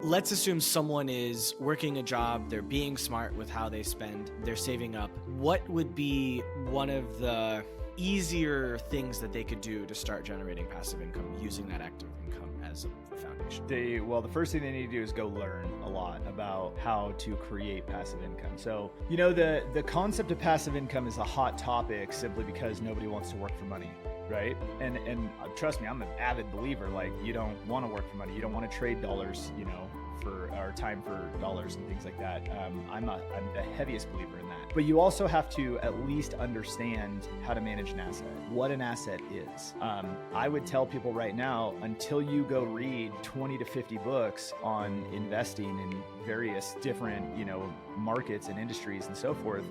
Let's assume someone is working a job, they're being smart with how they spend, they're saving up. What would be one of the easier things that they could do to start generating passive income using that active income as a foundation? The first thing they need to do is go learn a lot about how to create passive income. So, the concept of passive income is a hot topic simply because nobody wants to work for money. Right. And trust me, I'm an avid believer. Like, you don't want to work for money. You don't want to trade dollars, for our time for dollars and things like that. I'm the heaviest believer in that. But you also have to at least understand how to manage an asset, what an asset is. I would tell people right now, until you go read 20 to 50 books on investing in various different, markets and industries and so forth,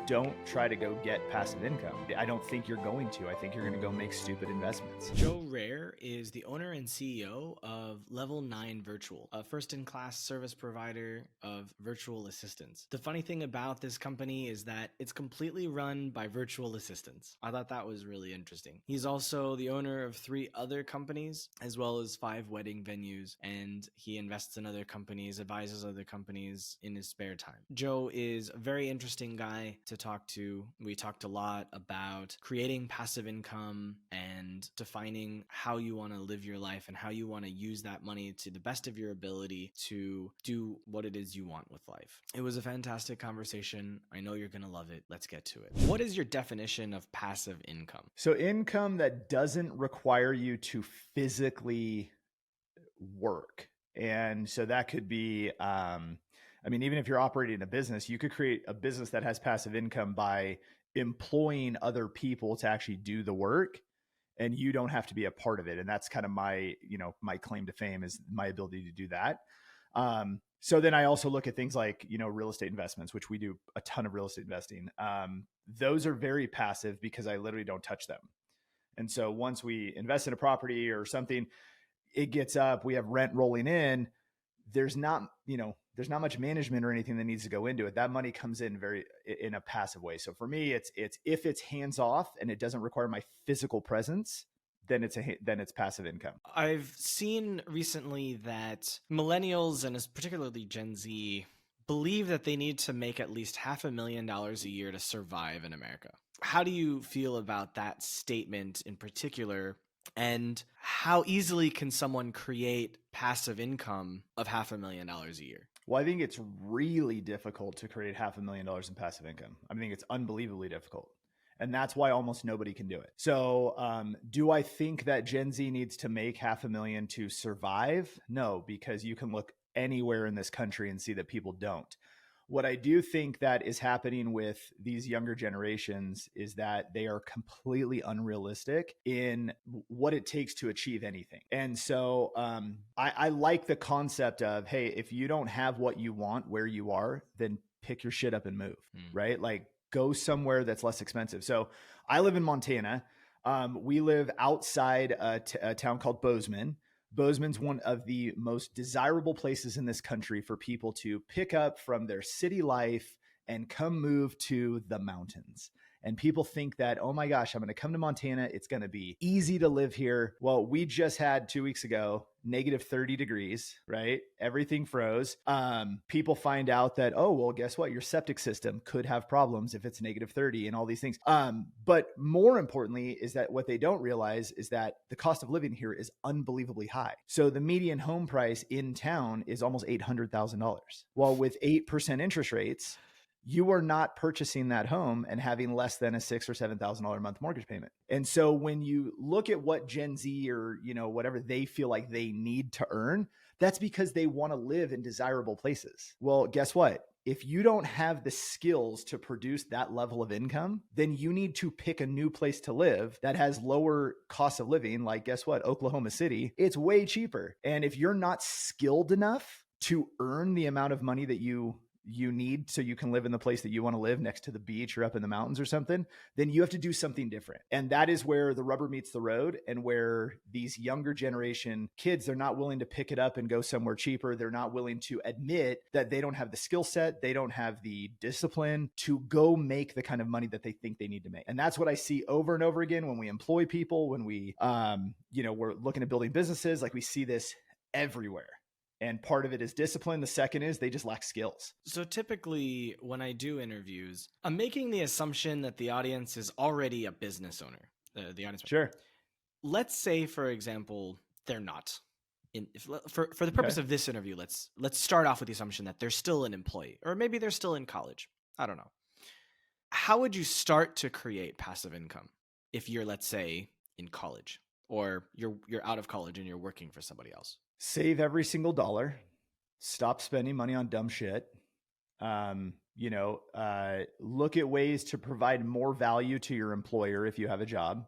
don't try to go get passive income. I don't think you're going to. I think you're going to go make stupid investments. Joe Rare is the owner and CEO of Level 9 Virtual, a first-in-class service provider of virtual assistants. The funny thing about this company is that it's completely run by virtual assistants. I thought that was really interesting. He's also the owner of 3 other companies, as well as 5 wedding venues, and he invests in other companies, advises other companies in his spare time. Joe is a very interesting guy to talk to. We talked a lot about creating passive income and defining how you want to live your life and how you want to use that money to the best of your ability to do what it is you want with life. It was a fantastic conversation. I know you're going to love it. Let's get to it. What is your definition of passive income? So income that doesn't require you to physically work. And so that could be, even if you're operating a business, you could create a business that has passive income by employing other people to actually do the work, and you don't have to be a part of it. And that's kind of my claim to fame, is my ability to do that. So then I also look at things like, real estate investments, which we do a ton of real estate investing. Those are very passive because I literally don't touch them. And so once we invest in a property or something, it gets up, we have rent rolling in. There's not much management or anything that needs to go into it. That money comes in in a passive way. So for me, it's if it's hands off and it doesn't require my physical presence, then it's passive income. I've seen recently that millennials, and particularly Gen Z, believe that they need to make at least $500,000 a year to survive in America. How do you feel about that statement in particular? And how easily can someone create passive income of $500,000 a year? Well, I think it's really difficult to create $500,000 in passive income. I think it's unbelievably difficult. And that's why almost nobody can do it. So do I think that Gen Z needs to make $500,000 to survive? No, because you can look anywhere in this country and see that people don't. What I do think that is happening with these younger generations is that they are completely unrealistic in what it takes to achieve anything. And so I like the concept of, hey, if you don't have what you want where you are, then pick your shit up and move, right? Like, go somewhere that's less expensive. So I live in Montana. We live outside a town called Bozeman. Bozeman's one of the most desirable places in this country for people to pick up from their city life and come move to the mountains. And people think that, oh my gosh, I'm going to come to Montana. It's going to be easy to live here. Well, we just had 2 weeks ago, negative 30 degrees, right? Everything froze. People find out that, oh, well, guess what? Your septic system could have problems if it's negative 30 and all these things. But more importantly is that what they don't realize is that the cost of living here is unbelievably high. So the median home price in town is almost $800,000. Well, with 8% interest rates, you are not purchasing that home and having less than a $6,000 or $7,000 a month mortgage payment. And so when you look at what Gen Z or, whatever they feel like they need to earn, that's because they want to live in desirable places. Well, guess what? If you don't have the skills to produce that level of income, then you need to pick a new place to live that has lower cost of living. Like, guess what? Oklahoma City, it's way cheaper. And if you're not skilled enough to earn the amount of money that you need so you can live in the place that you want to live next to the beach or up in the mountains or something, then you have to do something different. And that is where the rubber meets the road, and where these younger generation kids, they're not willing to pick it up and go somewhere cheaper. They're not willing to admit that they don't have the skill set. They don't have the discipline to go make the kind of money that they think they need to make. And that's what I see over and over again when we employ people, when we, we're looking at building businesses. Like, we see this everywhere. And part of it is discipline. The second is they just lack skills. So typically, when I do interviews, I'm making the assumption that the audience is already a business owner. The audience. Sure. Let's say, for example, they're not. For the purpose of this interview, let's start off with the assumption that they're still an employee, or maybe they're still in college. I don't know. How would you start to create passive income if you're, let's say, in college, or you're out of college and you're working for somebody else? Save every single dollar. Stop spending money on dumb shit. Look at ways to provide more value to your employer if you have a job.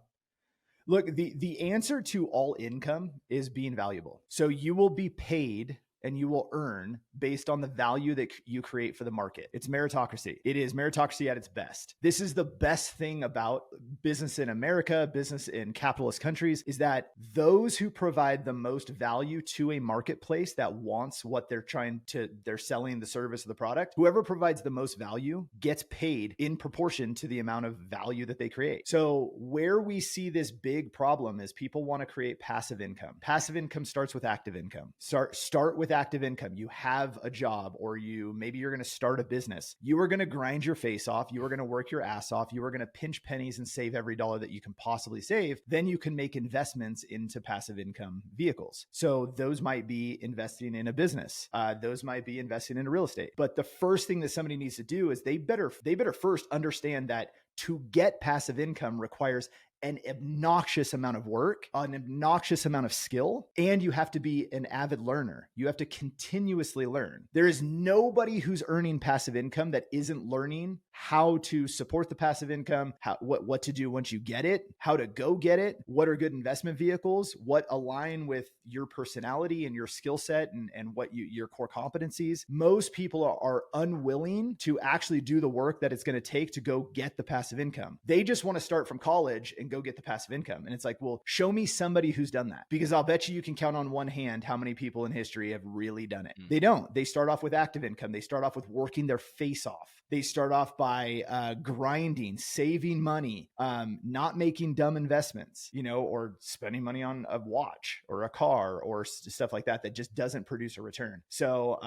Look, the answer to all income is being valuable. So you will be paid and you will earn based on the value that you create for the market. It's meritocracy. It is meritocracy at its best. This is the best thing about business in America, business in capitalist countries, is that those who provide the most value to a marketplace that wants what they're selling the service or the product, whoever provides the most value gets paid in proportion to the amount of value that they create. So where we see this big problem is people want to create passive income. Passive income starts with active income. Start with active income. You have a job, or maybe you're going to start a business. You are going to grind your face off. You are going to work your ass off. You are going to pinch pennies and save every dollar that you can possibly save. Then you can make investments into passive income vehicles. So those might be investing in a business. Those might be investing in real estate. But the first thing that somebody needs to do is they better first understand that to get passive income requires an obnoxious amount of work, an obnoxious amount of skill, and you have to be an avid learner. You have to continuously learn. There is nobody who's earning passive income that isn't learning how to support the passive income, what to do once you get it, how to go get it, what are good investment vehicles, what align with your personality and your skill set and what your core competencies. Most people are unwilling to actually do the work that it's going to take to go get the passive income. They just want to start from college and go get the passive income. And it's like, well, show me somebody who's done that, because I'll bet you can count on one hand how many people in history have really done it. They don't. They start off with active income. They start off with working their face off. They start off by grinding, saving money, not making dumb investments, or spending money on a watch or a car or stuff like that just doesn't produce a return. So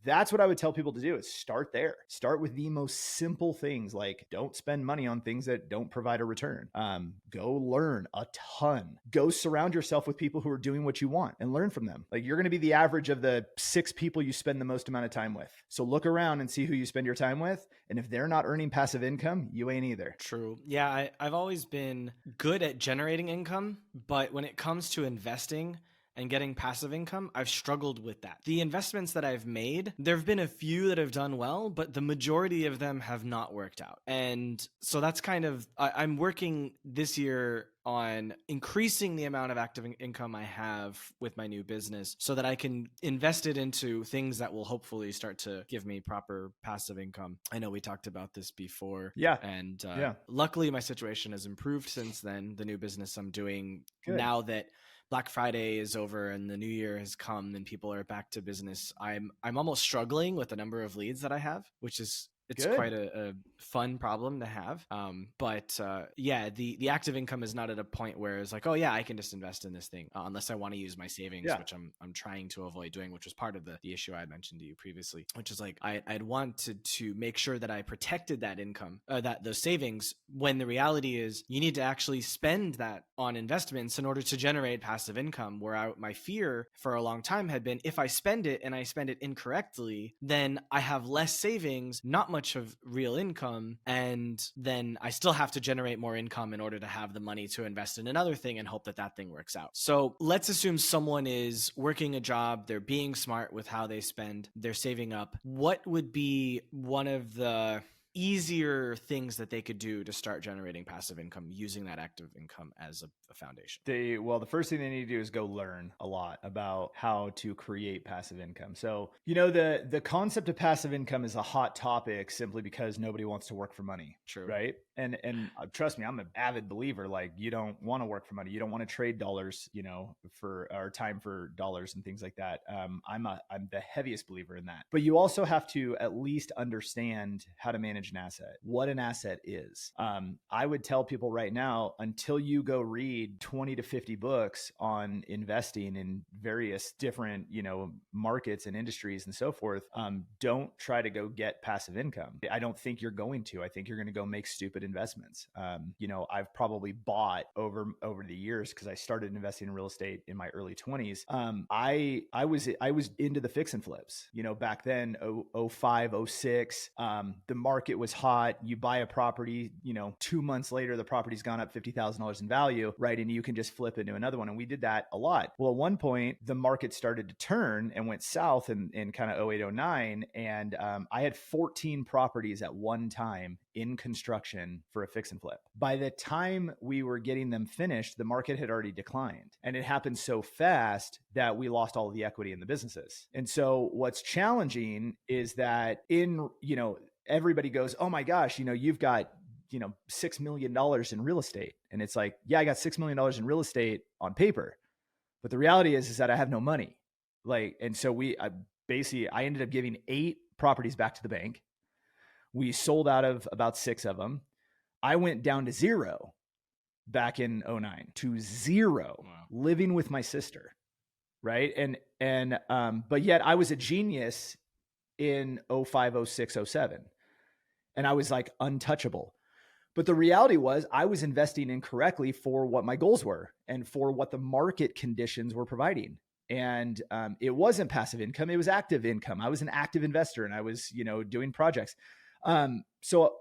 that's what I would tell people to do, is start there. Start with the most simple things, like don't spend money on things that don't provide a return. Go learn a ton. Go surround yourself with people who are doing what you want and learn from them. Like, you're going to be the average of the 6 people you spend the most amount of time with. So look around and see who you spend your time with. And if they're not earning passive income, you ain't either. True. Yeah, I've always been good at generating income, but when it comes to investing and getting passive income, I've struggled with that. The investments that I've made, there have been a few that have done well, but the majority of them have not worked out. And so that's kind of, I'm working this year on increasing the amount of active income I have with my new business so that I can invest it into things that will hopefully start to give me proper passive income. I know we talked about this before. Yeah. And luckily my situation has improved since then. The new business I'm doing now that Black Friday is over and the new year has come and people are back to business, I'm almost struggling with the number of leads that I have, which is quite a fun problem to have. The active income is not at a point where it's like, oh yeah, I can just invest in this thing unless I want to use my savings, which I'm trying to avoid doing, which was part of the issue I had mentioned to you previously, which is like I'd wanted to make sure that I protected that income, those savings, when the reality is you need to actually spend that on investments in order to generate passive income. Where my fear for a long time had been, if I spend it and I spend it incorrectly, then I have less savings, not much of real income, and then I still have to generate more income in order to have the money to invest in another thing and hope that thing works out. So let's assume someone is working a job, they're being smart with how they spend, they're saving up. What would be one of the easier things that they could do to start generating passive income using that active income as a foundation? The first thing they need to do is go learn a lot about how to create passive income. So, the concept of passive income is a hot topic simply because nobody wants to work for money. True. Right? And trust me, I'm an avid believer. Like, you don't want to work for money. You don't want to trade dollars, for our time for dollars and things like that. I'm the heaviest believer in that. But you also have to at least understand how to manage an asset, what an asset is. I would tell people right now, until you go read 20 to 50 books on investing in various different, markets and industries and so forth, don't try to go get passive income. I don't think you're going to. I think you're going to go make stupid investments. I've probably bought over the years, because I started investing in real estate in my early 20s. I was into the fix and flips. Back then, 05, 06, the market was hot. You buy a property, 2 months later, the property's gone up $50,000 in value, right? And you can just flip into another one. And we did that a lot. Well, at one point, the market started to turn and went south in kind of 08, 09. And I had 14 properties at one time in construction for a fix and flip. By the time we were getting them finished, the market had already declined. And it happened so fast that we lost all of the equity in the businesses. And so what's challenging is that everybody goes, oh my gosh, you've got $6 million in real estate. And it's like, yeah, I got $6 million in real estate on paper. But the reality is that I have no money. And so I ended up giving 8 properties back to the bank. We sold out of about 6 of them. I went down to 0 back in 09, to 0, wow, living with my sister. Right. But yet I was a genius in 05, 06, 07. And I was like untouchable. But the reality was I was investing incorrectly for what my goals were and for what the market conditions were providing. And it wasn't passive income. It was active income. I was an active investor and I was, doing projects. So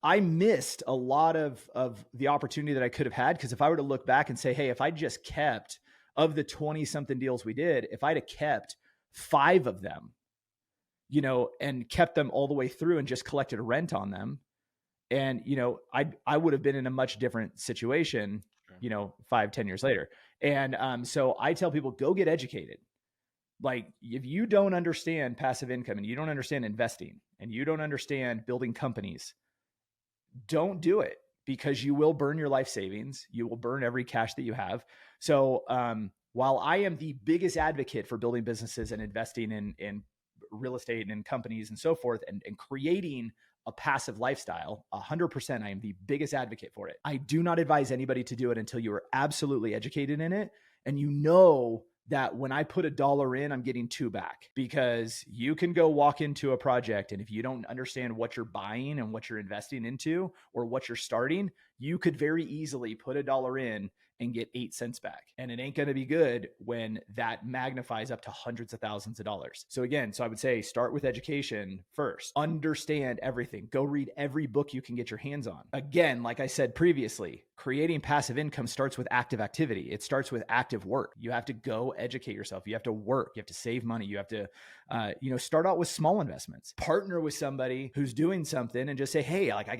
I missed a lot of the opportunity that I could have had. Because if I were to look back and say, hey, if I just kept, of the 20 something deals we did, if I'd have kept 5 of them, and kept them all the way through and just collected rent on them, and, I would have been in a much different situation, 5-10 years later. And so I tell people, go get educated. Like, if you don't understand passive income and you don't understand investing and you don't understand building companies, don't do it, because you will burn your life savings. You will burn every cash that you have. So while I am the biggest advocate for building businesses and investing in real estate and in companies and so forth, and creating a passive lifestyle, 100%, I am the biggest advocate for it. I do not advise anybody to do it until you are absolutely educated in it. And that when I put $1 in, I'm getting 2 back, because you can go walk into a project, and if you don't understand what you're buying and what you're investing into or what you're starting, you could very easily put $1 in and get 8 cents back. And it ain't going to be good when that magnifies up to hundreds of thousands of dollars. So I would say start with education first. Understand everything. Go read every book you can get your hands on. Again, like I said previously, creating passive income starts with active activity. It starts with active work. You have to go educate yourself. You have to work. You have to save money. You have to, start out with small investments. Partner with somebody who's doing something and just say, hey, like I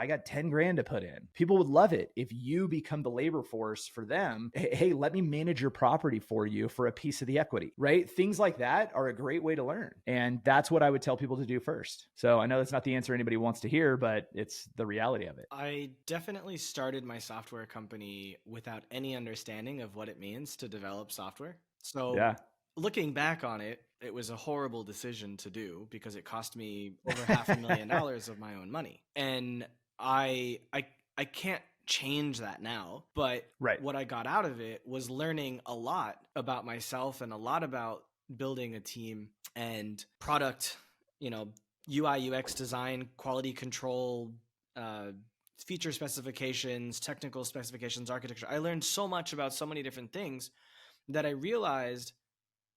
got 10 grand to put in. People would love it if you become the labor force for them. Hey, let me manage your property for you for a piece of the equity, right? Things like that are a great way to learn. And that's what I would tell people to do first. So I know that's not the answer anybody wants to hear, but it's the reality of it. I definitely started my software company without any understanding of what it means to develop software. So yeah, looking back on it, it was a horrible decision to do, because it cost me over $500,000 of my own money. And I can't change that now. But right, what I got out of it was learning a lot about myself and a lot about building a team and product, UI, UX design, quality control, feature specifications, technical specifications, architecture. I learned so much about so many different things that I realized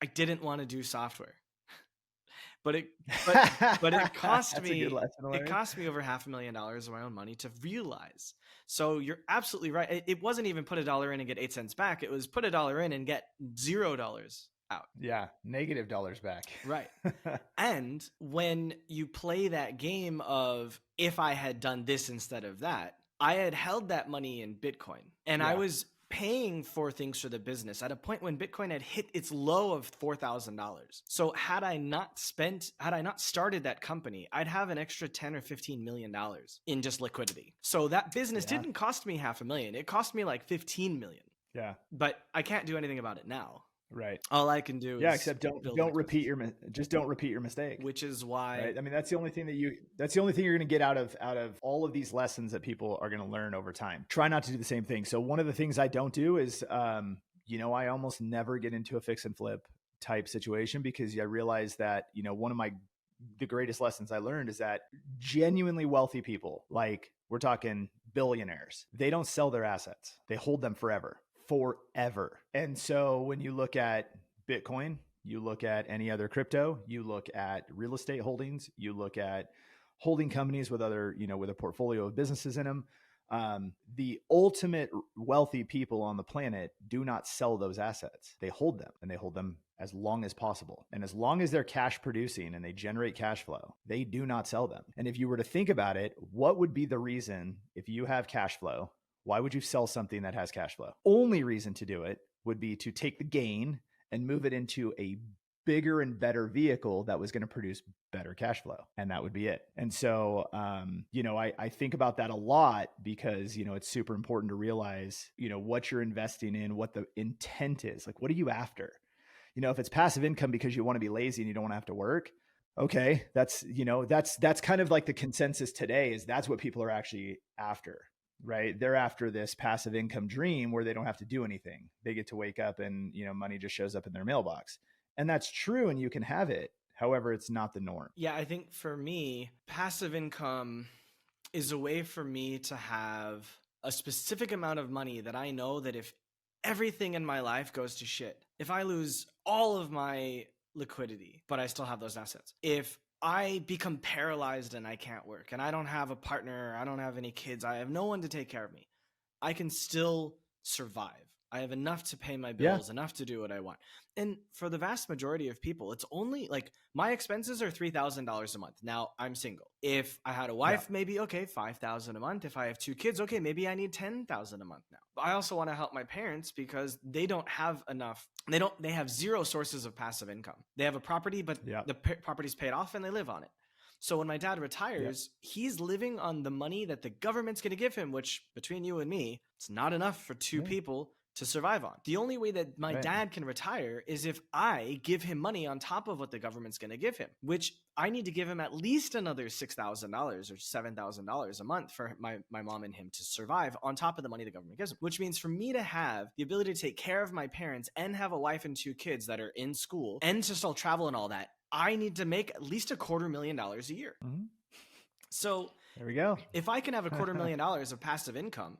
I didn't want to do software. But it cost me over $500,000 of my own money to realize. So you're absolutely right. It wasn't even put $1 in and get 8 cents back. It was put $1 in and get $0 out. Yeah, negative dollars back. Right. And when you play that game of, if I had done this instead of that, I had held that money in Bitcoin, and I was paying for things for the business at a point when Bitcoin had hit its low of $4,000. So had I not started that company, I'd have an extra 10 or $15 million in just liquidity. So that business didn't cost me $500,000. It cost me like 15 million. Yeah. But I can't do anything about it now. Right. All I can do is except don't repeat your mistake. Which is why, right? I mean, that's the only thing you're going to get out of all of these lessons that people are going to learn over time. Try not to do the same thing. So one of the things I don't do is, I almost never get into a fix and flip type situation, because I realize that, one of the greatest lessons I learned is that genuinely wealthy people, like we're talking billionaires, they don't sell their assets. They hold them forever. And so when you look at Bitcoin, you look at any other crypto, you look at real estate holdings, you look at holding companies with other, with a portfolio of businesses in them. The ultimate wealthy people on the planet do not sell those assets. They hold them, and they hold them as long as possible. And as long as they're cash producing and they generate cash flow, they do not sell them. And if you were to think about it, what would be the reason, if you have cash flow, why would you sell something that has cash flow? Only reason to do it would be to take the gain and move it into a bigger and better vehicle that was going to produce better cash flow. And that would be it. And so, I think about that a lot, because, it's super important to realize, what you're investing in, what the intent is. Like, what are you after? If it's passive income because you want to be lazy and you don't want to have to work, okay, that's kind of like the consensus today, is that's what people are actually after. Right. They're after this passive income dream where they don't have to do anything. They get to wake up and, money just shows up in their mailbox. And that's true. And you can have it. However, it's not the norm. Yeah, I think for me, passive income is a way for me to have a specific amount of money that I know that if everything in my life goes to shit, if I lose all of my liquidity, but I still have those assets, if I become paralyzed and I can't work, and I don't have a partner, I don't have any kids, I have no one to take care of me, I can still survive. I have enough to pay my bills, enough to do what I want. And for the vast majority of people, it's only like my expenses are $3,000 a month. Now I'm single. If I had a wife, maybe, okay, $5,000 a month. If I have 2 kids, okay, maybe I need $10,000 a month now. But I also want to help my parents because they don't have enough. They have zero sources of passive income. They have a property, but the property's paid off and they live on it. So when my dad retires, he's living on the money that the government's going to give him, which between you and me, it's not enough for 2 people to survive on. The only way that my dad can retire is if I give him money on top of what the government's going to give him, which I need to give him at least another $6,000 or $7,000 a month for my mom and him to survive on top of the money the government gives him, which means for me to have the ability to take care of my parents and have a wife and 2 kids that are in school and to still travel and all that, I need to make at least $250,000 a year. Mm-hmm. So there we go. If I can have $250,000 of passive income,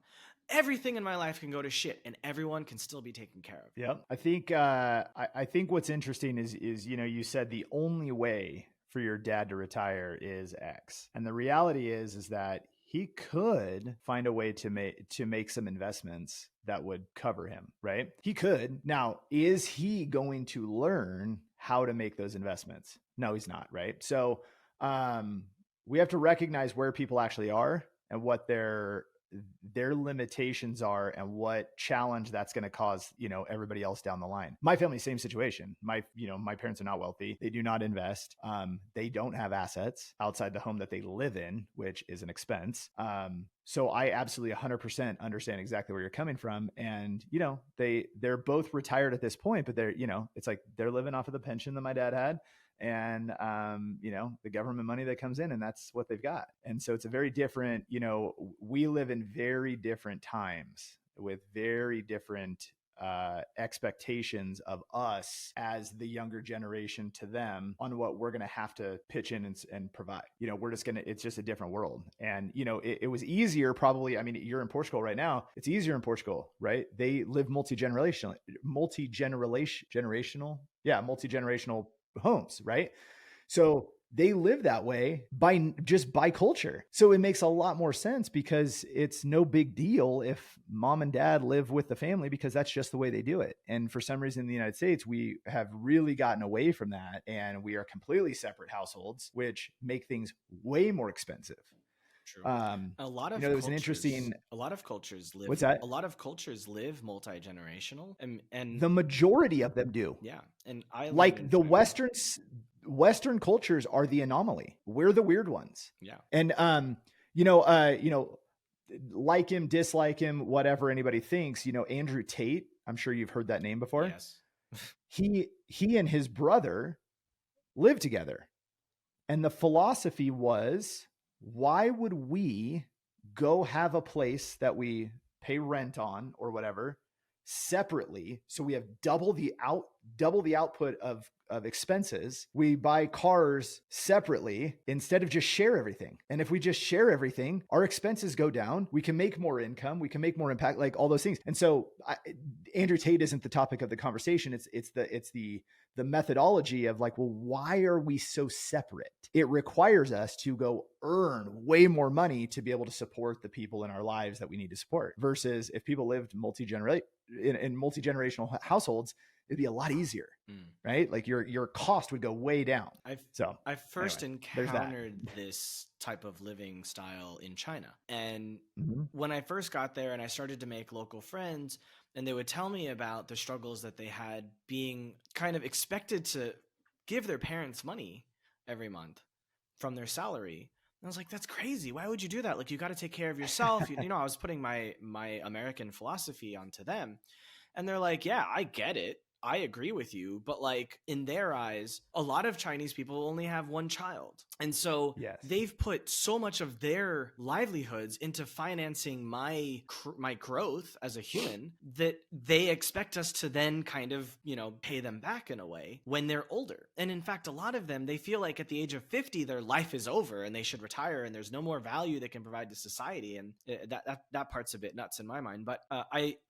everything in my life can go to shit and everyone can still be taken care of. Yep. I think I think what's interesting is you said the only way for your dad to retire is X. And the reality is that he could find a way to make some investments that would cover him, right? He could. Now, is he going to learn how to make those investments? No, he's not, right? So we have to recognize where people actually are and what their limitations are and what challenge that's going to cause, everybody else down the line. My family, same situation. My parents are not wealthy. They do not invest. They don't have assets outside the home that they live in, which is an expense. So I absolutely 100% understand exactly where you're coming from. And, they're both retired at this point, but they're, it's like they're living off of the pension that my dad had. And, the government money that comes in, and that's what they've got. And so it's a very different, we live in very different times with very different expectations of us as the younger generation to them on what we're going to have to pitch in and provide. It's just a different world. And, it was easier probably. I mean, you're in Portugal right now. It's easier in Portugal, right? They live multi-generational homes, right? So they live that way by culture. So it makes a lot more sense because it's no big deal if mom and dad live with the family because that's just the way they do it. And for some reason in the United States, we have really gotten away from that and we are completely separate households, which make things way more expensive. True. Um, A lot you know, of there was an interesting, cultures, a lot of cultures live, what's that? a lot of cultures live multi-generational, and The majority of them do. yeah, and I live Like in the China. Western cultures are the anomaly. We're the weird ones. Yeah. And you know, like him, dislike him, whatever anybody thinks, you know, Andrew Tate, I'm sure you've heard that name before. Yes. He and his brother lived together. And the philosophy was, why would we go have a place that we pay rent on or whatever separately, so we have double the output of expenses? We buy cars separately instead of just share everything. And if we just share everything, our expenses go down, we can make more income, we can make more impact, like all those things. And so Andrew Tate isn't the topic of the conversation. It's the methodology of like, well, why are we so separate? It requires us to go earn way more money to be able to support the people in our lives that we need to support, versus if people lived in multi-generational households, it'd be a lot easier, right? Like your cost would go way down. I first Anyway, there's that. encountered this type of living style in China. And Mm-hmm. when I first got there and I started to make local friends, and they would tell me about the struggles that they had being kind of expected to give their parents money every month from their salary. And I was like, that's crazy. Why would you do that? Like, you got to take care of yourself. You know, I was putting my American philosophy onto them. And they're like, yeah, I get it. I agree with you, but like in their eyes, a lot of Chinese people only have one child. And so Yes. they've put so much of their livelihoods into financing my growth as a human that they expect us to then kind of, you know, pay them back in a way when they're older. And in fact, a lot of them, they feel like at the age of 50, their life is over and they should retire and there's no more value they can provide to society. And that part's a bit nuts in my mind. But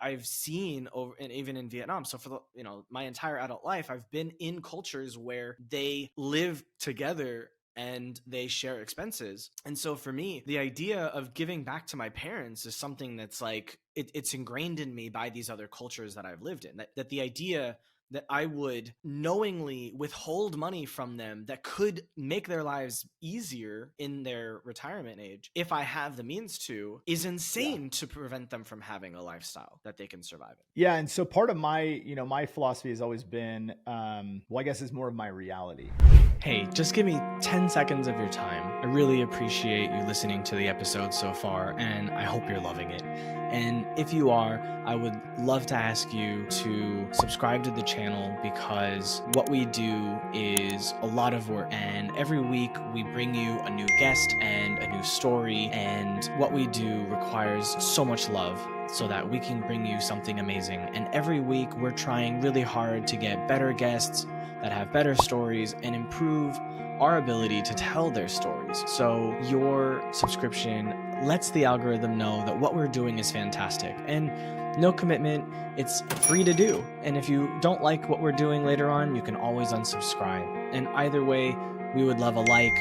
I've seen over, and even in Vietnam, so for the, you know, my entire adult life, I've been in cultures where they live together and they share expenses. And so for me, the idea of giving back to my parents is something that's like, it's ingrained in me by these other cultures that I've lived in, that the idea that I would knowingly withhold money from them that could make their lives easier in their retirement age, if I have the means to, is insane to prevent them from having a lifestyle that they can survive in. Yeah. And so part of my, you know, my philosophy has always been, well, I guess it's more of my reality. Hey, just give me 10 seconds of your time. I really appreciate you listening to the episode so far, and I hope you're loving it. And if you are, I would love to ask you to subscribe to the channel, because what we do is a lot of work, and every week we bring you a new guest and a new story, and what we do requires so much love so that we can bring you something amazing. And every week we're trying really hard to get better guests that have better stories and improve our ability to tell their stories. So your subscription lets the algorithm know that what we're doing is fantastic. And no commitment, it's free to do. And if you don't like what we're doing later on, you can always unsubscribe. And either way, we would love a like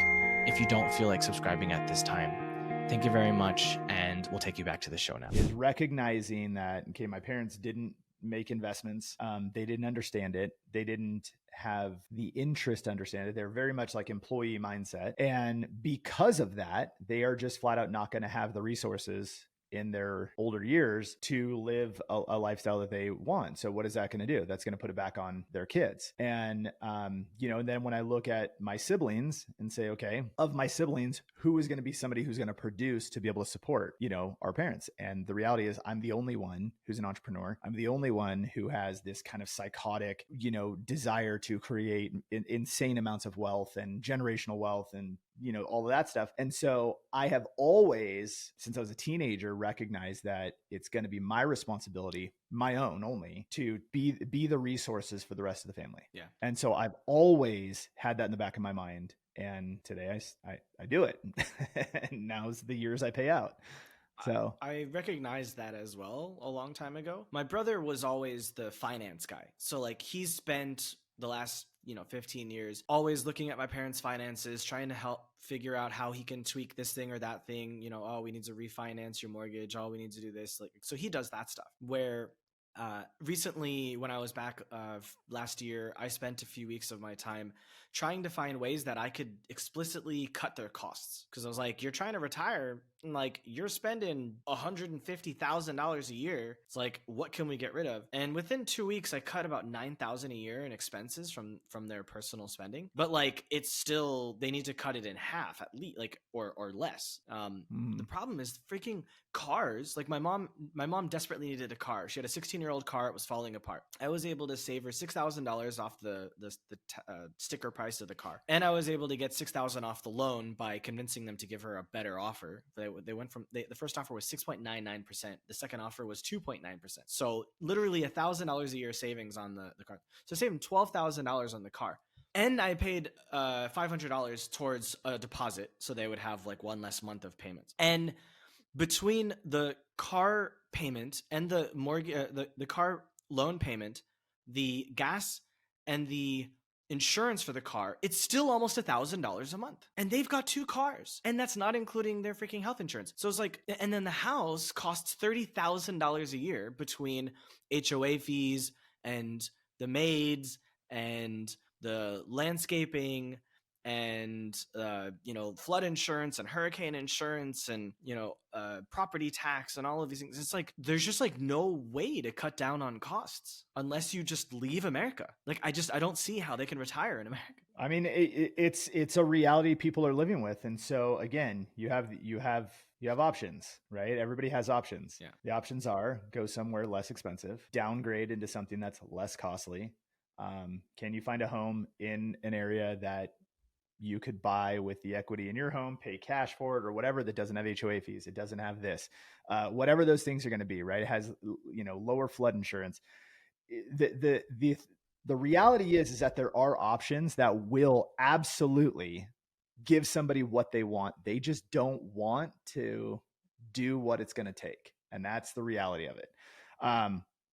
if you don't feel like subscribing at this time. Thank you very much, and we'll take you back to the show now. Is recognizing that, okay, my parents didn't make investments. They didn't understand it. They didn't have the interest to understand it. They're very much like employee mindset. And because of that, they are just flat out not going to have the resources in their older years to live a lifestyle that they want. So what is that going to do? That's going to put it back on their kids. And, you know, and then when I look at my siblings and say, okay, of my siblings, who is going to be somebody who's going to produce to be able to support, you know, our parents? And the reality is I'm the only one who's an entrepreneur. I'm the only one who has this kind of psychotic, you know, desire to create insane amounts of wealth and generational wealth and, you know, all of that stuff. And so I have always, since I was a teenager, recognized that it's going to be my responsibility, my own only, to be the resources for the rest of the family. Yeah. And so I've always had that in the back of my mind. And today I do it. And now's the years I pay out. So I recognized that as well a long time ago. My brother was always the finance guy. So like he's spent the last, 15 years always looking at my parents' finances, trying to help figure out how he can tweak this thing or that thing. Oh, we need to refinance your mortgage. Oh, we need to do this. Like, so he does that stuff where Recently, when I was back last year, I spent a few weeks of my time trying to find ways that I could explicitly cut their costs. Because I was like, you're trying to retire, and like you're spending $150,000 a year. It's like, what can we get rid of? And within 2 weeks, I cut about $9,000 a year in expenses from their personal spending. But like, it's still they need to cut it in half at least, like or less. The problem is freaking cars. Like my mom desperately needed a car. She had a 16-year-old car. It was falling apart. I was able to save her $6,000 off the sticker price of the car, and I was able to get $6,000 off the loan by convincing them to give her a better offer. They went from the first offer was 6.99%. The second offer was 2.9%. So literally $1,000 a year savings on the car. So saving $12,000 on the car. And I paid $500 towards a deposit, so they would have like one less month of payments. And between the car payment and the mortgage, the car loan payment, the gas, and the insurance for the car, it's still almost $1,000 a month. And they've got 2 cars, and that's not including their freaking health insurance. So it's like, and then the house costs $30,000 a year between HOA fees and the maids and the landscaping and flood insurance and hurricane insurance and property tax and all of these things. It's like there's just like no way to cut down on costs unless you just leave America. Like I don't see how they can retire in America. I mean, it's a reality people are living with, and so again, you have options, right? Everybody has options. Yeah. The options are go somewhere less expensive, downgrade into something that's less costly. Can you find a home in an area that you could buy with the equity in your home, pay cash for it or whatever, that doesn't have HOA fees? It doesn't have this, whatever those things are going to be, right? It has, lower flood insurance. The reality is that there are options that will absolutely give somebody what they want. They just don't want to do what it's going to take. And that's the reality of it.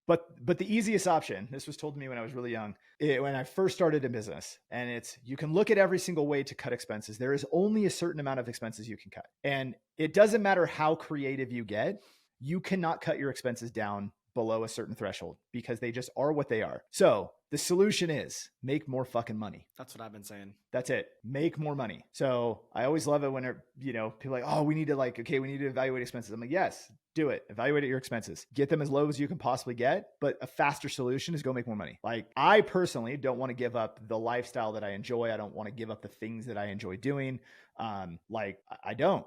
But the easiest option, this was told to me when I was really young, when I first started a business, and it's, you can look at every single way to cut expenses. There is only a certain amount of expenses you can cut. And it doesn't matter how creative you get, you cannot cut your expenses down below a certain threshold because they just are what they are. So the solution is make more fucking money. That's what I've been saying. That's it. Make more money. So I always love it when people are like, oh, we need to evaluate expenses. I'm like, yes, do it. Evaluate your expenses. Get them as low as you can possibly get. But a faster solution is go make more money. Like I personally don't want to give up the lifestyle that I enjoy. I don't want to give up the things that I enjoy doing. I don't.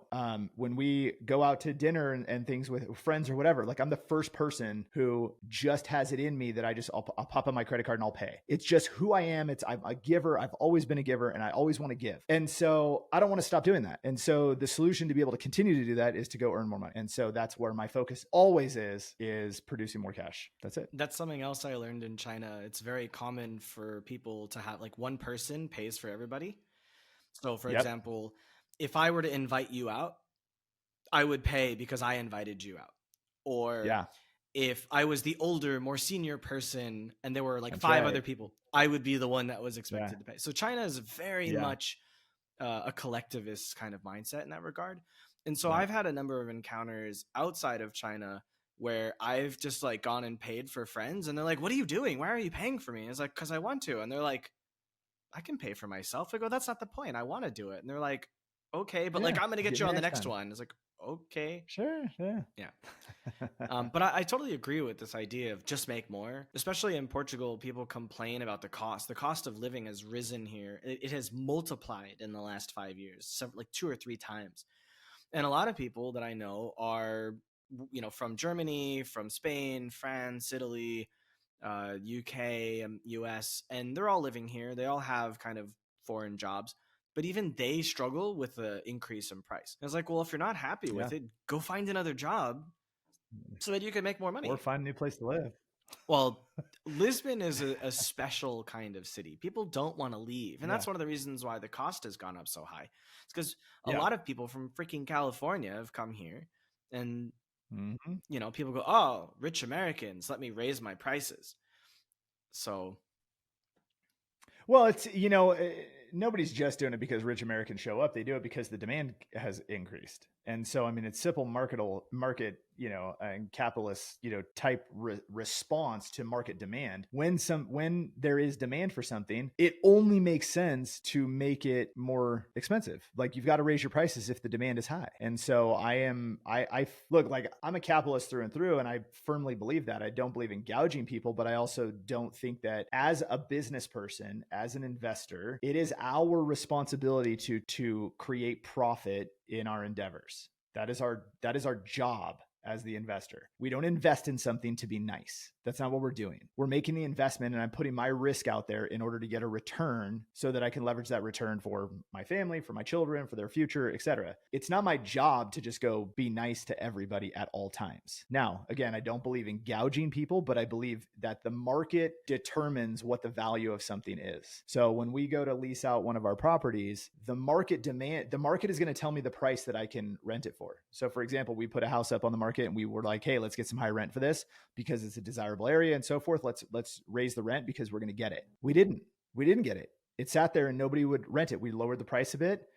When we go out to dinner and things with friends or whatever, like I'm the first person who just has it in me that I'll pop on my credit card and I'll pay. It's just who I am. I'm a giver. I've always been a giver and I always want to give. And so I don't want to stop doing that. And so the solution to be able to continue to do that is to go earn more money. And so that's where my focus always is producing more cash. That's it. That's something else I learned in China. It's very common for people to have like one person pays for everybody. So for example, if I were to invite you out, I would pay because I invited you out. Or if I was the older, more senior person and there were like that's 5 other people, I would be the one that was expected to pay. So China is very much a collectivist kind of mindset in that regard. And so I've had a number of encounters outside of China where I've just like gone and paid for friends and they're like, what are you doing? Why are you paying for me? And it's like, because I want to. And they're like, I can pay for myself. I go, that's not the point. I want to do it. And they're like, okay, but like, I'm going to get you on the next one. It's like, okay. Sure. Yeah. But I totally agree with this idea of just make more. Especially in Portugal, people complain about the cost. The cost of living has risen here. It has multiplied in the last 5 years, like 2 or 3 times. And a lot of people that I know are, from Germany, from Spain, France, Italy, UK, US, and they're all living here. They all have kind of foreign jobs. But even they struggle with the increase in price. And it's like, well, if you're not happy with it, go find another job so that you can make more money. Or find a new place to live. Well, Lisbon is a special kind of city. People don't want to leave. And that's one of the reasons why the cost has gone up so high. It's because a lot of people from freaking California have come here. And, people go, oh, rich Americans, let me raise my prices. So... Well, it's, nobody's just doing it because rich Americans show up. They do it because the demand has increased. And so, I mean, it's simple market and capitalist, type response to market demand. When there is demand for something, it only makes sense to make it more expensive. Like, you've got to raise your prices if the demand is high. And so I look, like, I'm a capitalist through and through, and I firmly believe that. I don't believe in gouging people, but I also don't think that as a business person, as an investor, it is our responsibility to create profit in our endeavors. That is our job as the investor. We don't invest in something to be nice. That's not what we're doing. We're making the investment, and I'm putting my risk out there in order to get a return so that I can leverage that return for my family, for my children, for their future, etc. It's not my job to just go be nice to everybody at all times. Now, again, I don't believe in gouging people, but I believe that the market determines what the value of something is. So when we go to lease out one of our properties, the market is going to tell me the price that I can rent it for. So for example, we put a house up on the market and we were like, hey, let's get some high rent for this because it's a desirable area and so forth. Let's raise the rent because we're going to get it. We didn't get it. It sat there and nobody would rent it. We lowered the price a bit.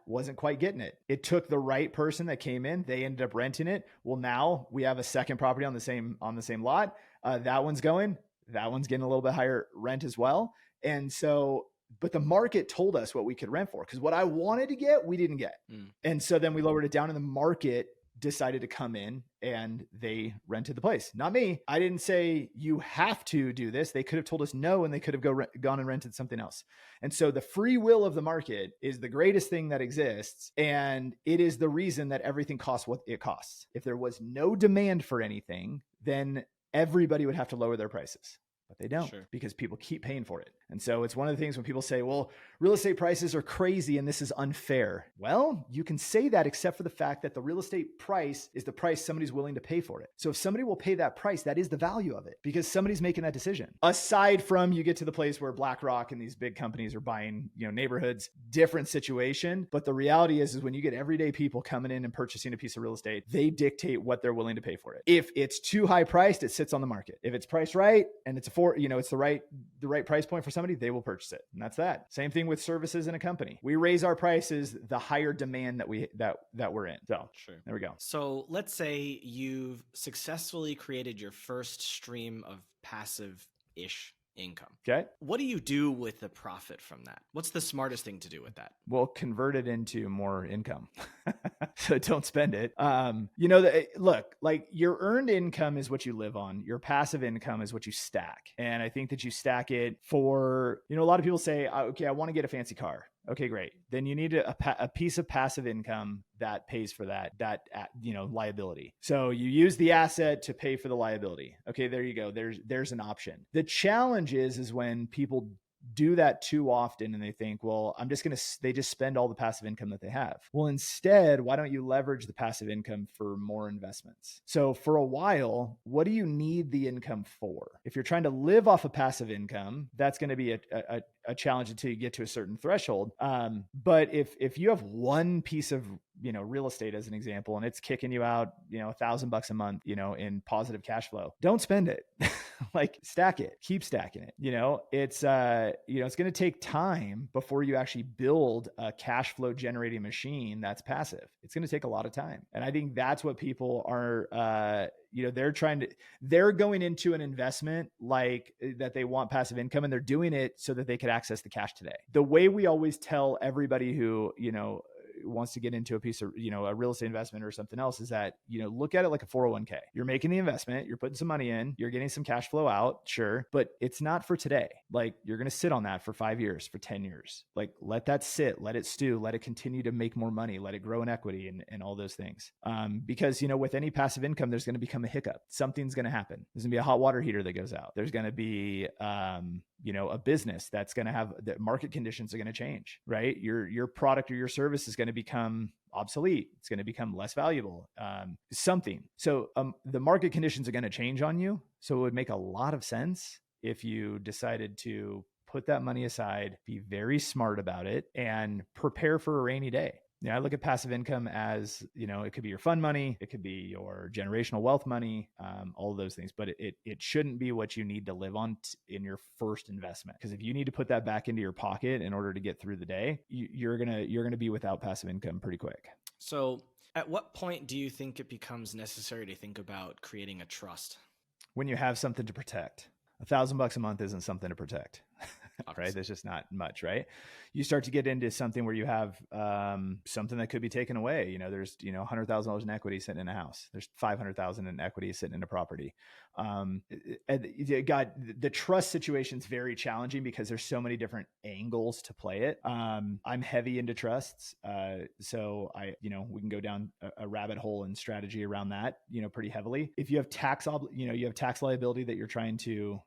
Wasn't quite getting it. It took the right person that came in. They ended up renting it. Well, now we have a second property on the same lot. That one's getting a little bit higher rent as well. And so, but the market told us what we could rent for, because what I wanted to get, we didn't get. And so then we lowered it down, and the market decided to come in and they rented the place. Not me. I didn't say you have to do this. They could have told us no, and they could have gone and rented something else. And so the free will of the market is the greatest thing that exists. And it is the reason that everything costs what it costs. If there was no demand for anything, then everybody would have to lower their prices. But they don't, because people keep paying for it. And so it's one of the things when people say, well, real estate prices are crazy and this is unfair. Well, you can say that, except for the fact that the real estate price is the price somebody's willing to pay for it. So if somebody will pay that price, that is the value of it, because somebody's making that decision. Aside from, you get to the place where BlackRock and these big companies are buying, neighborhoods, different situation. But the reality is when you get everyday people coming in and purchasing a piece of real estate, they dictate what they're willing to pay for it. If it's too high priced, it sits on the market. If it's priced right and it's it's the right price point for somebody, they will purchase it. And that's that. Same thing with services in a company. We raise our prices the higher demand that we're in. So there we go. So let's say you've successfully created your first stream of passive-ish income. Okay. What do you do with the profit from that? What's the smartest thing to do with that? Well, convert it into more income. So don't spend it. Look, like, your earned income is what you live on. Your passive income is what you stack. And I think that you stack it for, a lot of people say, okay, I want to get a fancy car. Okay, great. Then you need a piece of passive income that pays for that liability. So you use the asset to pay for the liability. Okay, there you go. There's an option. The challenge is when people do that too often and they think, well, they just spend all the passive income that they have. Well, instead, why don't you leverage the passive income for more investments? So for a while, what do you need the income for? If you're trying to live off of passive income, that's going to be a challenge until you get to a certain threshold. But if you have one piece of real estate as an example, and it's kicking you out, $1,000 a month, in positive cash flow, don't spend it. Like, stack it, keep stacking it. It's going to take time before you actually build a cash flow generating machine that's passive. It's going to take a lot of time. And I think that's what people are, they're going into an investment like that they want passive income, and they're doing it so that they could access the cash today. The way we always tell everybody who, wants to get into a piece of, a real estate investment or something else is that, look at it like a 401k. You're making the investment, you're putting some money in, you're getting some cash flow out, sure, but it's not for today. Like, you're going to sit on that for 5 years, for 10 years. Like, let that sit, let it stew, let it continue to make more money, let it grow in equity and all those things. Because, with any passive income, there's going to become a hiccup. Something's going to happen. There's going to be a hot water heater that goes out. There's going to be, a business that's going to have the market conditions are going to change, right? Your product or your service is going to become obsolete. It's going to become less valuable, something. So the market conditions are going to change on you. So it would make a lot of sense if you decided to put that money aside, be very smart about it, and prepare for a rainy day. I look at passive income as, it could be your fund money, it could be your generational wealth money, all of those things, but it shouldn't be what you need to live on in your first investment. Because if you need to put that back into your pocket in order to get through the day, you're going to be without passive income pretty quick. So At what point do you think it becomes necessary to think about creating a trust? When you have something to protect. $1,000 a month isn't something to protect. Right? Obviously. There's just not much, right? You start to get into something where you have something that could be taken away. There's $100,000 in equity sitting in a house. There's $500,000 in equity sitting in a property. God, the trust situation is very challenging because there's so many different angles to play it. I'm heavy into trusts, so we can go down a rabbit hole in strategy around that, pretty heavily. If you have you have tax liability that you're trying to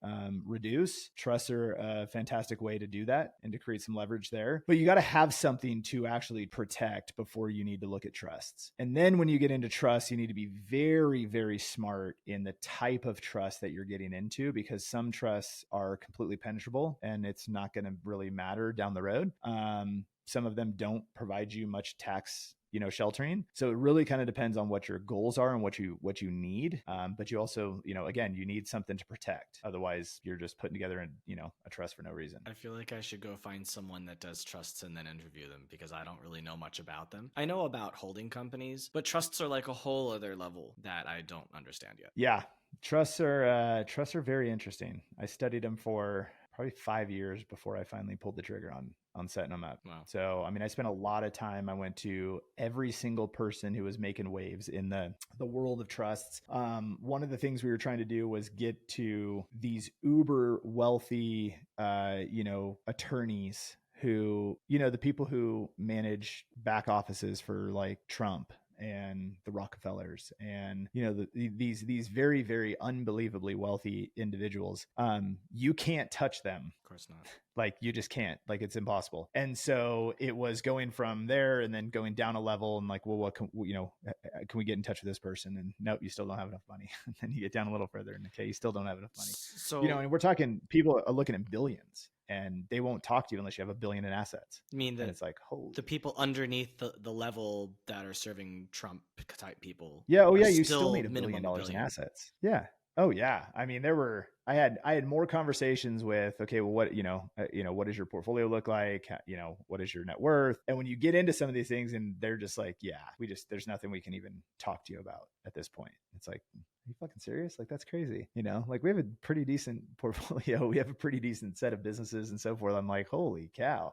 reduce, trusts are a fantastic way to do that and to create some leverage there. But you got to have something to actually protect before you need to look at trusts. And then when you get into trusts, you need to be very, very smart in the type of trust that you're getting into, because some trusts are completely penetrable and it's not going to really matter down the road. Some of them don't provide you much tax sheltering. So it really kind of depends on what your goals are and what you need. But you also, again, you need something to protect. Otherwise you're just putting together a trust for no reason. I feel like I should go find someone that does trusts and then interview them, because I don't really know much about them. I know about holding companies, but trusts are like a whole other level that I don't understand yet. Yeah. Trusts are very interesting. I studied them for probably 5 years before I finally pulled the trigger on setting them up. Wow. So, I spent a lot of time. I went to every single person who was making waves in the world of trusts. One of the things we were trying to do was get to these uber wealthy, attorneys who, the people who manage back offices for like Trump and the Rockefellers and, these very, very unbelievably wealthy individuals. You can't touch them. Of course not. Like you just can't, like it's impossible. And so it was going from there and then going down a level and like, well, what can we get in touch with this person? And nope, you still don't have enough money. And then you get down a little further and okay, you still don't have enough money. So, and we're talking, people are looking at billions and they won't talk to you unless you have $1 billion in assets. I mean, and it's like, holy. The people underneath the level that are serving Trump type people. Yeah. Oh yeah. You still need $1 billion in assets. Yeah. Oh yeah. I had more conversations with, okay, well, what does your portfolio look like? What is your net worth? And when you get into some of these things and they're just like, yeah, there's nothing we can even talk to you about at this point. It's like, are you fucking serious? Like, that's crazy. Like we have a pretty decent portfolio. We have a pretty decent set of businesses and so forth. I'm like, holy cow.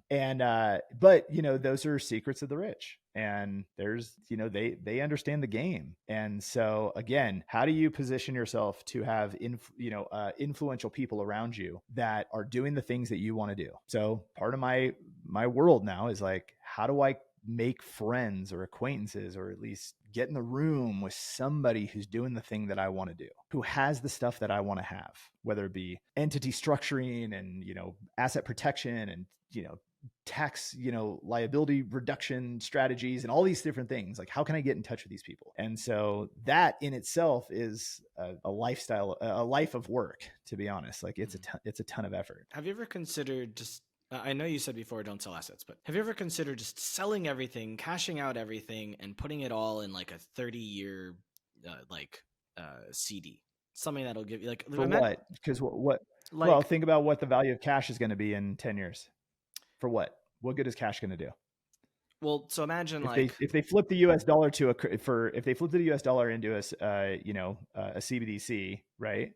But those are secrets of the rich. And there's, they understand the game. And so again, how do you position yourself to have, influential people around you that are doing the things that you want to do? So part of my world now is like, how do I make friends or acquaintances, or at least get in the room with somebody who's doing the thing that I want to do, who has the stuff that I want to have, whether it be entity structuring and, asset protection and, tax, liability reduction strategies and all these different things. Like, how can I get in touch with these people? And so that in itself is a lifestyle, a life of work, to be honest. Like it's a ton of effort. Have you ever considered just, I know you said before, don't sell assets, but have you ever considered just selling everything, cashing out everything and putting it all in like a 30-year, CD, something that'll give you like, for what? Because well, think about what the value of cash is going to be in 10 years. For what? What good is cash going to do? Well, so imagine if they flip the US dollar if they flip the US dollar into a CBDC, right?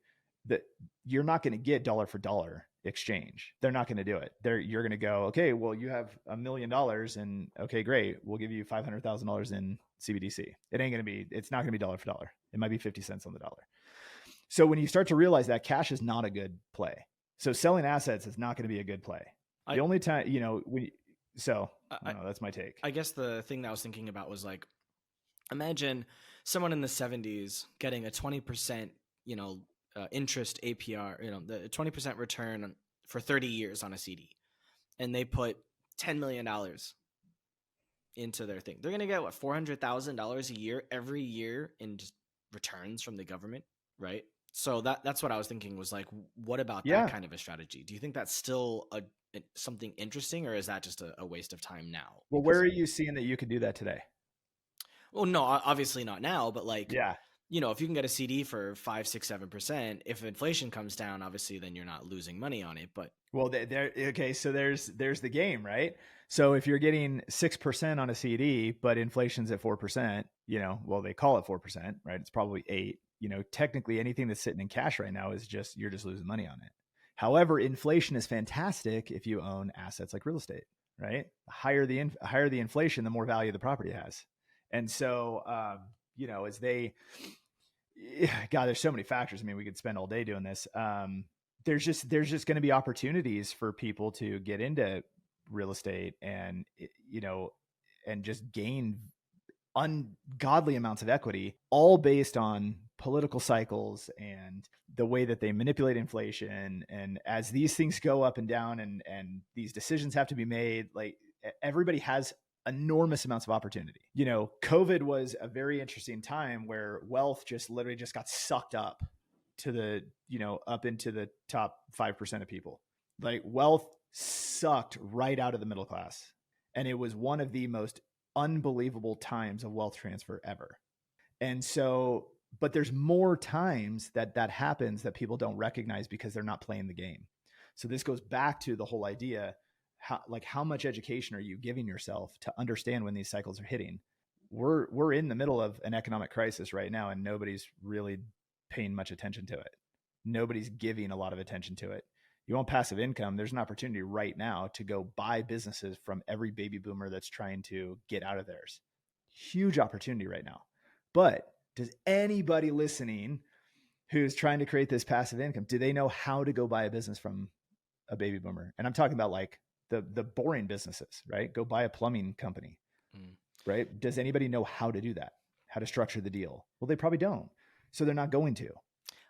That you're not going to get dollar for dollar exchange. They're not going to do it. You're going to go, okay, well, you have $1 million and okay, great. We'll give you $500,000 in CBDC. It's not going to be dollar for dollar. It might be 50 cents on the dollar. So when you start to realize that cash is not a good play. So selling assets is not going to be a good play. The only time, that's my take. I guess the thing that I was thinking about was like, imagine someone in the 70s getting a 20%, interest APR, the 20% return for 30 years on a CD, and they put $10 million into their thing. They're going to get what, $400,000 a year every year in just returns from the government, right? So that's what I was thinking was like, what about that kind of a strategy? Do you think that's still something interesting, or is that just a waste of time now? Well, where are you seeing that you could do that today? Well, no, obviously not now, but like, yeah, if you can get a CD for 5, 6, 7%, if inflation comes down, obviously then you're not losing money on it. But well, okay, so there's the game, right? So if you're getting 6% on a CD, but inflation's at 4%, well, they call it 4%, right? It's probably 8. Technically anything that's sitting in cash right now is just, you're just losing money on it. However, inflation is fantastic if you own assets like real estate, right? Higher the inflation, the more value the property has. And so, as they, God, there's so many factors. I mean, we could spend all day doing this. There's just going to be opportunities for people to get into real estate and, and just gain ungodly amounts of equity, all based on political cycles and the way that they manipulate inflation. And as these things go up and down and these decisions have to be made, like everybody has enormous amounts of opportunity. COVID was a very interesting time where wealth just literally just got sucked up to the, up into the top 5% of people. Like wealth sucked right out of the middle class. And it was one of the most unbelievable times of wealth transfer ever. And so, but there's more times that happens that people don't recognize because they're not playing the game. So this goes back to the whole idea, how much education are you giving yourself to understand when these cycles are hitting? We're in the middle of an economic crisis right now, and nobody's really paying much attention to it. Nobody's giving a lot of attention to it. You want passive income, there's an opportunity right now to go buy businesses from every baby boomer that's trying to get out of theirs. Huge opportunity right now. But does anybody listening who's trying to create this passive income, do they know how to go buy a business from a baby boomer? And I'm talking about like the boring businesses, right? Go buy a plumbing company, right? Does anybody know how to do that? How to structure the deal? Well, they probably don't. So they're not going to.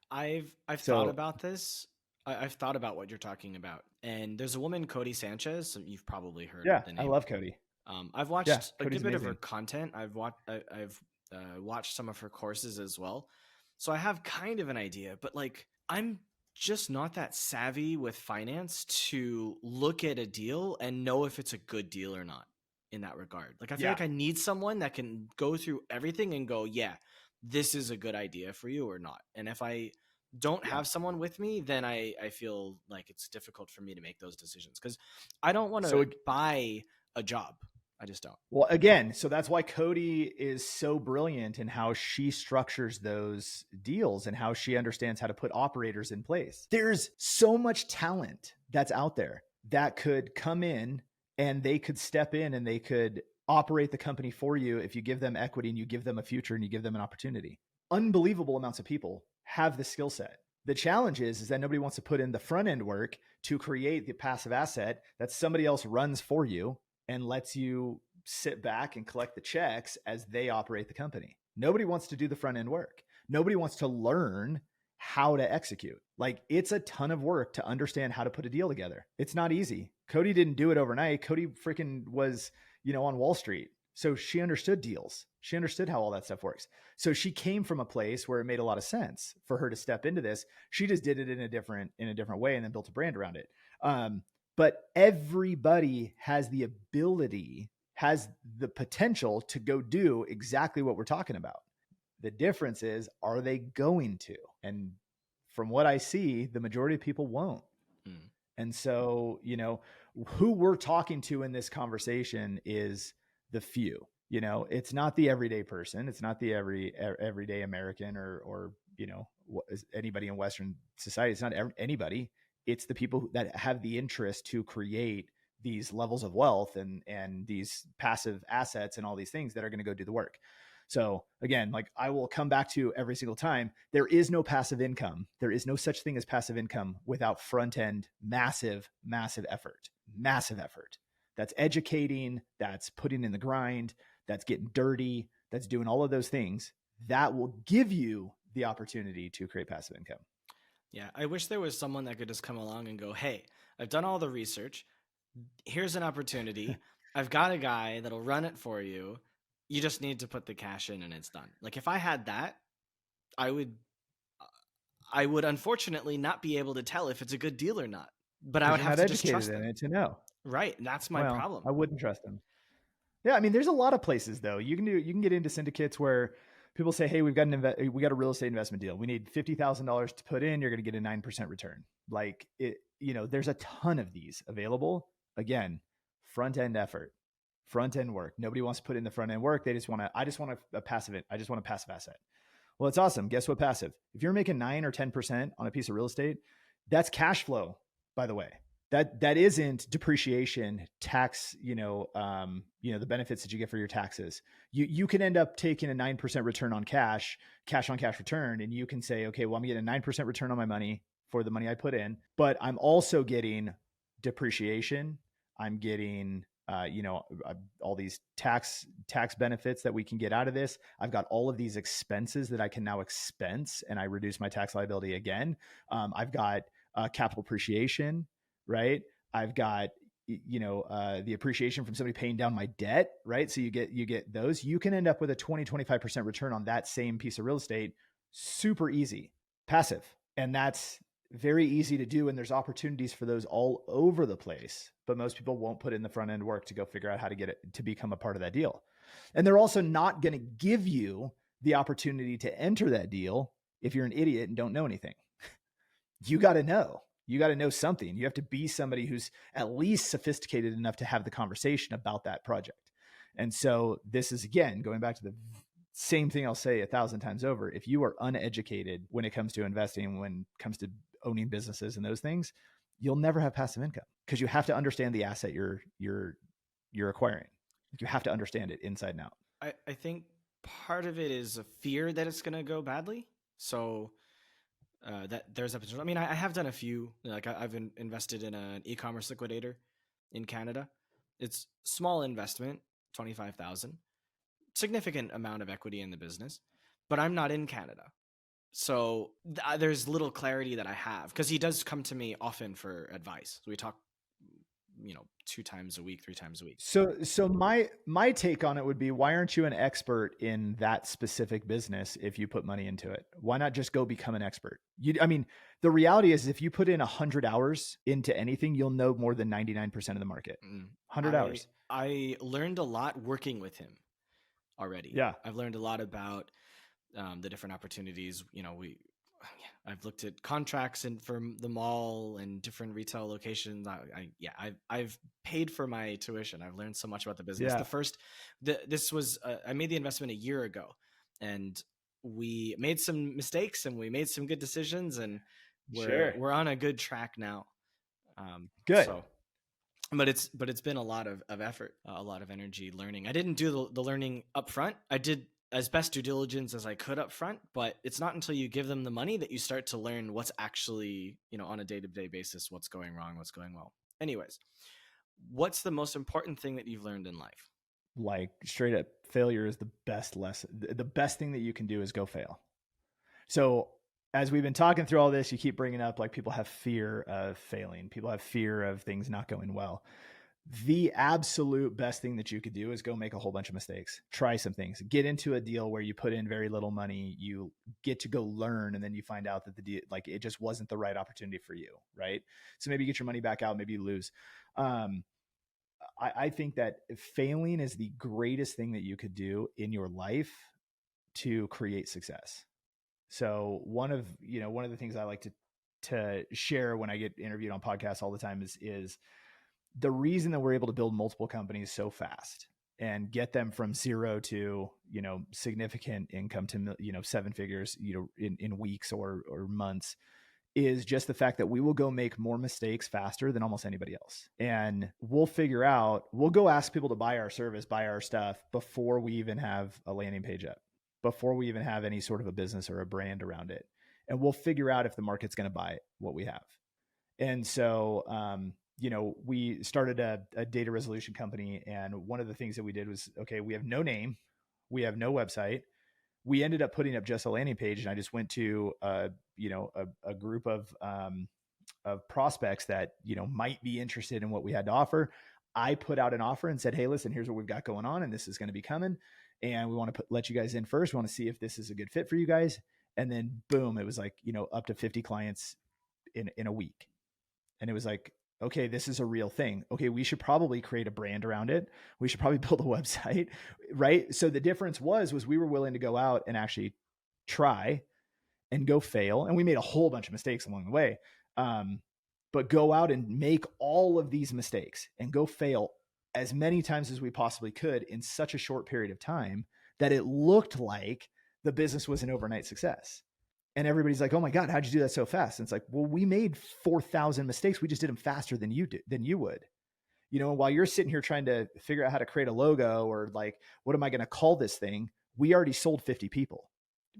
I've thought about this. I've thought about what you're talking about. And there's a woman, Cody Sanchez. So you've probably heard the name. I love Cody. I've watched a good bit of her content. I've watched some of her courses as well. So I have kind of an idea, but like I'm just not that savvy with finance to look at a deal and know if it's a good deal or not in that regard. Like I feel like I need someone that can go through everything and go, yeah, this is a good idea for you or not. And if I don't have someone with me, then I feel like it's difficult for me to make those decisions because I don't want to buy a job. I just don't. Well, again, so that's why Cody is so brilliant in how she structures those deals and how she understands how to put operators in place. There's so much talent that's out there that could come in and they could step in and they could operate the company for you if you give them equity and you give them a future and you give them an opportunity. Unbelievable amounts of people have the skill set. The challenge is that nobody wants to put in the front end work to create the passive asset that somebody else runs for you and lets you sit back and collect the checks as they operate the company. Nobody wants to do the front end work. Nobody wants to learn how to execute. Like it's a ton of work to understand how to put a deal together. It's not easy. Cody didn't do it overnight. Cody freaking was, on Wall Street. So she understood deals. She understood how all that stuff works. So she came from a place where it made a lot of sense for her to step into this. She just did it in a different way and then built a brand around it. But everybody has the ability, has the potential to go do exactly what we're talking about. The difference is, are they going to? And from what I see, the majority of people won't. And so, who we're talking to in this conversation is the few. It's not the everyday person. It's not the everyday American or anybody in Western society. It's not anybody. It's the people that have the interest to create these levels of wealth and these passive assets and all these things that are going to go do the work. So again, like I will come back to every single time, there is no passive income. There is no such thing as passive income without front end, massive effort. That's educating, that's putting in the grind, that's getting dirty, that's doing all of those things that will give you the opportunity to create passive income. Yeah. I wish there was someone that could just come along and go, hey, I've done all the research. Here's an opportunity. I've got a guy that'll run it for you. You just need to put the cash in and it's done. Like if I had that, I would unfortunately not be able to tell if it's a good deal or not, but I would have to just trust them to know. Right. And that's my problem. I wouldn't trust them. Yeah. I mean, there's a lot of places though. You can get into syndicates where people say, hey, we got a real estate investment deal. We need $50,000 to put in. You're going to get a 9% return. Like it, there's a ton of these available. Again, front end effort, front end work. Nobody wants to put in the front end work. They just want to, I just want a passive, I just want a passive asset. Well, it's awesome. Guess what? Passive. If you're making 9 or 10% on a piece of real estate, that's cash flow, by the way. That isn't depreciation, tax, the benefits that you get for your taxes. You can end up taking a 9% return on cash on cash return, and you can say, okay, well, I'm getting a 9% return on my money for the money I put in, but I'm also getting depreciation. I'm getting all these tax benefits that we can get out of this. I've got all of these expenses that I can now expense, and I reduce my tax liability again. I've got capital appreciation, right? I've got the appreciation from somebody paying down my debt, right? So you get those. You can end up with a 20-25% return on that same piece of real estate. Super easy, passive, and that's very easy to do. And there's opportunities for those all over the place, but most people won't put in the front end work to go figure out how to get it to become a part of that deal. And they're also not going to give you the opportunity to enter that deal if you're an idiot and don't know anything. You got to know something. You have to be somebody who's at least sophisticated enough to have the conversation about that project. And so this is, again, going back to the same thing I'll say 1,000 times over. If you are uneducated when it comes to investing, when it comes to owning businesses and those things, you'll never have passive income, because you have to understand the asset you're acquiring. You have to understand it inside and out. I think part of it is a fear that it's going to go badly. So that there's a potential. I mean, I have done a few, like I've invested in an e-commerce liquidator in Canada. It's small investment, 25,000, significant amount of equity in the business, but I'm not in Canada. So there's little clarity that I have, because he does come to me often for advice. So we talk, 2 times a week, 3 times a week. So my take on it would be, why aren't you an expert in that specific business? If you put money into it, why not just go become an expert? The reality is, if you put in 100 hours into anything, you'll know more than 99% of the market. 100 hours. I learned a lot working with him already. Yeah. I've learned a lot about the different opportunities. I've looked at contracts and from the mall and different retail locations. I've paid for my tuition. I've learned so much about the business. Yeah. I made the investment a year ago, and we made some mistakes and we made some good decisions, and we're on a good track now. Good. But it's been a lot of effort, a lot of energy learning. I didn't do the learning up front. I did as best due diligence as I could up front, but it's not until you give them the money that you start to learn what's actually, on a day-to-day basis, what's going wrong, what's going well. Anyways, what's the most important thing that you've learned in life? Like, straight up, failure is the best lesson. The best thing that you can do is go fail. So as we've been talking through all this, you keep bringing up, like, people have fear of failing. People have fear of things not going well. The absolute best thing that you could do is go make a whole bunch of mistakes. Try some things. Get into a deal where you put in very little money. You get to go learn, and then you find out that the deal, like, it just wasn't the right opportunity for you, right? So maybe you get your money back out. Maybe you lose. I think that failing is the greatest thing that you could do in your life to create success. So one of the things I like to share when I get interviewed on podcasts all the time is the reason that we're able to build multiple companies so fast and get them from zero to, significant income to, 7 figures, in weeks or months, is just the fact that we will go make more mistakes faster than almost anybody else. And we'll go ask people to buy our service, buy our stuff, before we even have a landing page up, before we even have any sort of a business or a brand around it. And we'll figure out if the market's going to buy what we have. And so, we started a data resolution company. And one of the things that we did was, okay, we have no name, we have no website. We ended up putting up just a landing page. And I just went to, a group of prospects that, might be interested in what we had to offer. I put out an offer and said, hey, listen, here's what we've got going on, and this is going to be coming. And we want to let you guys in first. We want to see if this is a good fit for you guys. And then boom, it was like, up to 50 clients in a week. And it was like, okay, this is a real thing. Okay, we should probably create a brand around it. We should probably build a website, right? So the difference was we were willing to go out and actually try and go fail. And we made a whole bunch of mistakes along the way. But go out and make all of these mistakes and go fail as many times as we possibly could in such a short period of time that it looked like the business was an overnight success. And everybody's like, "Oh my God, how'd you do that so fast?" And it's like, well, we made 4,000 mistakes. We just did them faster than you would. While you're sitting here trying to figure out how to create a logo or like, what am I going to call this thing? We already sold 50 people.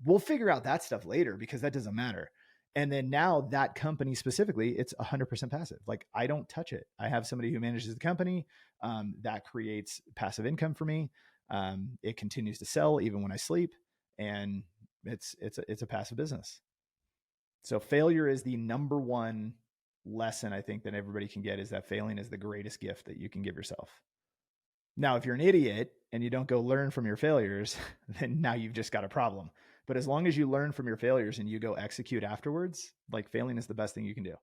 We'll figure out that stuff later because that doesn't matter. And then now that company specifically, it's 100% passive. Like, I don't touch it. I have somebody who manages the company that creates passive income for me. It continues to sell even when I sleep, and it's a passive business. So failure is the number one lesson I think that everybody can get, is that failing is the greatest gift that you can give yourself. Now, if you're an idiot and you don't go learn from your failures, then now you've just got a problem. But as long as you learn from your failures and you go execute afterwards, like, failing is the best thing you can do.